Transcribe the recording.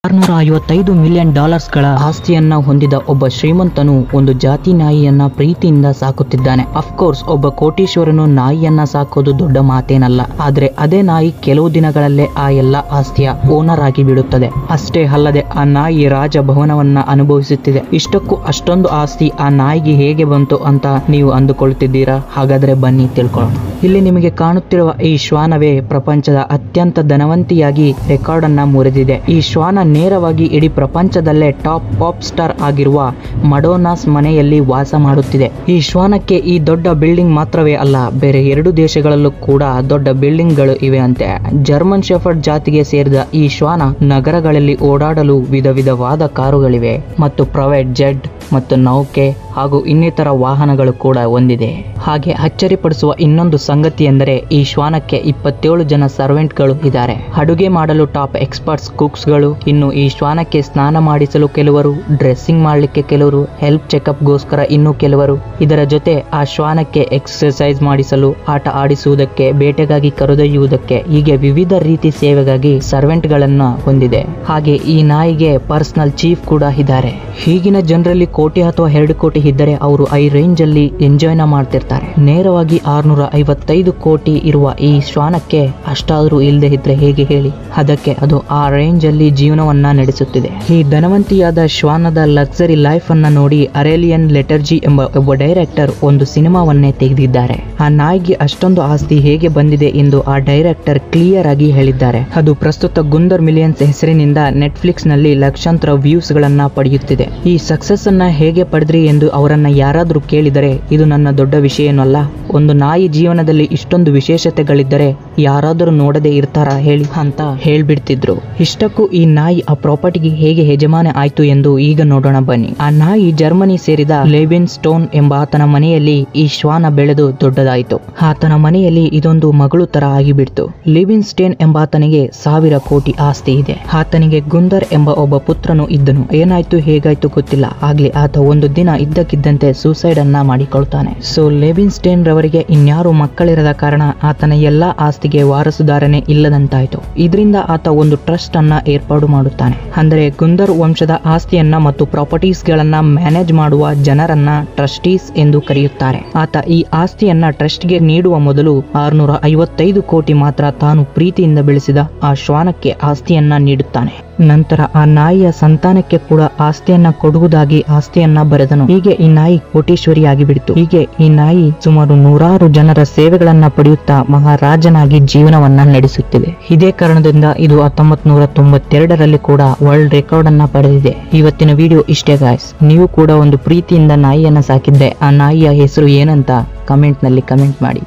$655 million ಆಸ್ತಿಯನ್ನ ಹೊಂದಿದ ಒಬ್ಬ ಶ್ರೀಮಂತನು ಒಂದು ಜಾತಿ ನಾಯಿಯನ್ನ ಪ್ರೀತಿಯಿಂದ ಸಾಕುತ್ತಿದ್ದಾನೆ. ಅಫ್ಕೋರ್ಸ್ ಒಬ್ಬ ಕೋಟೀಶ್ವರನು ನಾಯಿಯನ್ನ ಸಾಕೋದು ದೊಡ್ಡ ಮಾತೇನಲ್ಲ. ಆದ್ರೆ ಅದೇ ನಾಯಿ ಕೆಲವು ದಿನಗಳಲ್ಲೇ ಆ ಎಲ್ಲಾ ಆಸ್ತಿಯ ಓನರ್ ಆಗಿ ಬಿಡುತ್ತದೆ. ಅಷ್ಟೇ ಅಲ್ಲದೆ ಆ ನಾಯಿ ರಾಜಭವನವನ್ನ ಅನುಭವಿಸುತ್ತಿದೆ. ಇಷ್ಟಕ್ಕೂ ಅಷ್ಟೊಂದು ಆಸ್ತಿ ಆ ನಾಯಿಗೆ ಹೇಗೆ ಬಂತು ಅಂತ ನೀವು ಅಂದುಕೊಳ್ಳುತ್ತಿದ್ದೀರಾ? ಹಾಗಾದ್ರೆ ಬನ್ನಿ ತಿಳ್ಕೊಳ್ಳೋಣ. ಇಲ್ಲಿ ನಿಮಗೆ ಕಾಣುತ್ತಿರುವ ಈ ಶ್ವಾನವೇ ಪ್ರಪಂಚದ ಅತ್ಯಂತ ಧನವಂತಿಯಾಗಿ ರೆಕಾರ್ಡ್ ಅನ್ನ ಮುರಿದಿದೆ. ಈ ಶ್ವಾನ ನೇರವಾಗಿ ಇಡೀ ಪ್ರಪಂಚದಲ್ಲೇ ಟಾಪ್ ಪಾಪ್ ಸ್ಟಾರ್ ಆಗಿರುವ ಮಡೋನಾಸ್ ಮನೆಯಲ್ಲಿ ವಾಸ ಮಾಡುತ್ತಿದೆ. ಈ ಶ್ವಾನಕ್ಕೆ ಈ ದೊಡ್ಡ ಬಿಲ್ಡಿಂಗ್ ಮಾತ್ರವೇ ಅಲ್ಲ, ಬೇರೆ 2 ದೇಶಗಳಲ್ಲೂ ಕೂಡ ದೊಡ್ಡ ಬಿಲ್ಡಿಂಗ್ ಗಳು ಇವೆ ಅಂತೆ. ಜರ್ಮನ್ ಶೆಫರ್ಡ್ ಜಾತಿಗೆ ಸೇರಿದ ಈ ಶ್ವಾನ ನಗರಗಳಲ್ಲಿ ಓಡಾಡಲು ವಿಧ ವಿಧವಾದ ಕಾರುಗಳಿವೆ ಮತ್ತು ಪ್ರೈವೇಟ್ ಜೆಟ್ ಮತ್ತು ನೌಕೆ ಹಾಗೂ ಇನ್ನಿತರ ವಾಹನಗಳು ಕೂಡ ಹೊಂದಿದೆ. ಹಾಗೆ ಅಚ್ಚರಿಪಡಿಸುವ ಇನ್ನೊಂದು ಸಂಗತಿ ಎಂದರೆ ಈ ಶ್ವಾನಕ್ಕೆ 27 ಜನ ಸರ್ವೆಂಟ್ಗಳು ಇದ್ದಾರೆ. ಅಡುಗೆ ಮಾಡಲು ಟಾಪ್ ಎಕ್ಸ್ಪರ್ಟ್ಸ್ ಕುಕ್ಸ್ ಗಳು, ಇನ್ನು ಈ ಶ್ವಾನಕ್ಕೆ ಸ್ನಾನ ಮಾಡಿಸಲು ಕೆಲವರು, ಡ್ರೆಸ್ಸಿಂಗ್ ಮಾಡಲಿಕ್ಕೆ ಕೆಲವರು, ಹೆಲ್ತ್ ಚೆಕಪ್ ಗೋಸ್ಕರ ಇನ್ನು ಕೆಲವರು. ಇದರ ಜೊತೆ ಆ ಶ್ವಾನಕ್ಕೆ ಎಕ್ಸರ್ಸೈಸ್ ಮಾಡಿಸಲು, ಆಟ ಆಡಿಸುವುದಕ್ಕೆ, ಬೇಟೆಗಾಗಿ ಕರೆದೊಯ್ಯುವುದಕ್ಕೆ, ಹೀಗೆ ವಿವಿಧ ರೀತಿ ಸೇವೆಗಾಗಿ ಸರ್ವೆಂಟ್ ಗಳನ್ನ ಹೊಂದಿದೆ. ಹಾಗೆ ಈ ನಾಯಿಗೆ ಪರ್ಸನಲ್ ಚೀಫ್ ಕೂಡ ಇದ್ದಾರೆ. ಈಗಿನ ಜನರಲ್ಲಿ ಕೋಟಿ ಅಥವಾ 2 ಕೋಟಿ ಇದ್ದರೆ ಅವರು ಈ ರೇಂಜ್ ಅಲ್ಲಿ ಎಂಜಾಯ್ನ ಮಾಡ್ತಿರ್ತಾರೆ. ನೇರವಾಗಿ 655 ಕೋಟಿ ಇರುವ ಈ ಶ್ವಾನಕ್ಕೆ ಅಷ್ಟಾದ್ರೂ ಇಲ್ಲದೆ ಇದ್ರೆ ಹೇಗೆ ಹೇಳಿ? ಅದಕ್ಕೆ ಅದು ಆ ರೇಂಜ್ ಅಲ್ಲಿ ಜೀವನವನ್ನ ನಡೆಸುತ್ತಿದೆ. ಈ ಧನವಂತಿಯಾದ ಶ್ವಾನದ ಲಕ್ಸರಿ ಲೈಫ್ ಅನ್ನ ನೋಡಿ ಅರೇಲಿಯನ್ ಲೆಟರ್ಜಿ ಎಂಬ ಒಬ್ಬ ಡೈರೆಕ್ಟರ್ ಒಂದು ಸಿನಿಮಾವನ್ನೇ ತೆಗೆದಿದ್ದಾರೆ. ಆ ನಾಯಿಗೆ ಅಷ್ಟೊಂದು ಆಸ್ತಿ ಹೇಗೆ ಬಂದಿದೆ ಎಂದು ಆ ಡೈರೆಕ್ಟರ್ ಕ್ಲಿಯರ್ ಆಗಿ ಹೇಳಿದ್ದಾರೆ. ಅದು ಪ್ರಸ್ತುತ ಗುಂದರ್ ಮಿಲಿಯನ್ಸ್ ಹೆಸರಿನಿಂದ ನೆಟ್ಫ್ಲಿಕ್ಸ್ ನಲ್ಲಿ ಲಕ್ಷಾಂತರ ವ್ಯೂಸ್ ಗಳನ್ನ ಪಡೆಯುತ್ತಿದೆ. ಈ ಸಕ್ಸಸ್ ಅನ್ನ ಹೇಗೆ ಪಡೆದ್ರಿ ಎಂದು ಅವರನ್ನ ಯಾರಾದ್ರೂ ಕೇಳಿದರೆ ಇದು ನನ್ನ ದೊಡ್ಡ ವಿಷಯ ಏನಲ್ಲ, ಒಂದು ನಾಯಿ ಜೀವನದಲ್ಲಿ ಇಷ್ಟೊಂದು ವಿಶೇಷತೆಗಳಿದ್ದರೆ ಯಾರಾದರೂ ನೋಡದೆ ಇರ್ತಾರಾ ಹೇಳಿ ಅಂತ ಹೇಳ್ಬಿಡ್ತಿದ್ರು. ಇಷ್ಟಕ್ಕೂ ಈ ನಾಯಿ ಆ ಪ್ರಾಪರ್ಟಿಗೆ ಹೇಗೆ ಯಜಮಾನ ಆಯ್ತು ಎಂದು ಈಗ ನೋಡೋಣ ಬನ್ನಿ. ಆ ನಾಯಿ ಜರ್ಮನಿ ಸೇರಿದ ಲೇವಿನ್ ಸ್ಟೋನ್ ಎಂಬ ಆತನ ಮನೆಯಲ್ಲಿ ಈ ಶ್ವಾನ ಬೆಳೆದು ದೊಡ್ಡದಾಯಿತು. ಆತನ ಮನೆಯಲ್ಲಿ ಇದೊಂದು ಮಗಳು ತರ ಆಗಿಬಿಡ್ತು. ಲಿವಿನ್ ಸ್ಟೇನ್ ಎಂಬಾತನಿಗೆ 1000 ಕೋಟಿ ಆಸ್ತಿ ಇದೆ. ಆತನಿಗೆ ಗುಂದರ್ ಎಂಬ ಒಬ್ಬ ಪುತ್ರನು ಇದ್ದನು. ಏನಾಯ್ತು ಹೇಗಾಯ್ತು ಗೊತ್ತಿಲ್ಲ. ಆಗ್ಲೇ ಆತ ಒಂದು ದಿನ ಇದ್ದಕ್ಕಿದ್ದಂತೆ ಸೂಸೈಡ್ ಅನ್ನ ಮಾಡಿಕೊಳ್ತಾನೆ. ಸೊ ಲೆವಿನ್ ಸ್ಟೇನ್ ರವರಿಗೆ ಇನ್ಯಾರು ಮಕ್ಕಳಿರದ ಕಾರಣ ಆತನ ಎಲ್ಲಾ ಆಸ್ತಿಗೆ ವಾರಸುದಾರನೇ ಇಲ್ಲದಂತಾಯ್ತು. ಇದರಿಂದ ಆತ ಒಂದು ಟ್ರಸ್ಟ್ ಅನ್ನ ಏರ್ಪಾಡು ಮಾಡುತ್ತಾನೆ. ಅಂದರೆ ಗುಂದರ್ ವಂಶದ ಆಸ್ತಿಯನ್ನ ಮತ್ತು ಪ್ರಾಪರ್ಟೀಸ್ ಗಳನ್ನ ಮ್ಯಾನೇಜ್ ಮಾಡುವ ಜನರನ್ನ ಟ್ರಸ್ಟೀಸ್ ಎಂದು ಕರೆಯುತ್ತಾರೆ. ಆತ ಈ ಆಸ್ತಿಯನ್ನ ಟ್ರಸ್ಟ್ ಗೆ ನೀಡುವ ಮೊದಲು 655 ಕೋಟಿ ಮಾತ್ರ ತಾನು ಪ್ರೀತಿಯಿಂದ ಬೆಳೆಸಿದ ಆ ಶ್ವಾನಕ್ಕೆ ಆಸ್ತಿಯನ್ನ ನೀಡುತ್ತಾನೆ. ನಂತರ ಆ ನಾಯಿಯ ಸಂತಾನಕ್ಕೆ ಕೂಡ ಆಸ್ತಿಯನ್ನ ಕೊಡುವುದಾಗಿ ಆಸ್ತಿಯನ್ನ ಬರೆದನು. ಹೀಗೆ ಈ ನಾಯಿ ಕೋಟೀಶ್ವರಿಯಾಗಿ ಬಿಡಿತು. ಹೀಗೆ ಈ ನಾಯಿ ಸುಮಾರು 100 ಜನರ ಸೇವೆಗಳನ್ನ ಪಡೆಯುತ್ತಾ ಮಹಾರಾಜನಾಗಿ ಜೀವನವನ್ನ ನಡೆಸುತ್ತಿದೆ. ಇದೇ ಕಾರಣದಿಂದ ಇದು 1992ರಲ್ಲಿ ಕೂಡ ವರ್ಲ್ಡ್ ರೆಕಾರ್ಡ್ ಅನ್ನ ಪಡೆದಿದೆ. ಇವತ್ತಿನ ವಿಡಿಯೋ ಇಷ್ಟೇ ಗಾಯ್ಸ್. ನೀವು ಕೂಡ ಒಂದು ಪ್ರೀತಿಯಿಂದ ನಾಯಿಯನ್ನ ಸಾಕಿದ್ರೆ ಆ ನಾಯಿಯ ಹೆಸರು ಏನಂತ ಕಮೆಂಟ್ ನಲ್ಲಿ ಕಮೆಂಟ್ ಮಾಡಿ.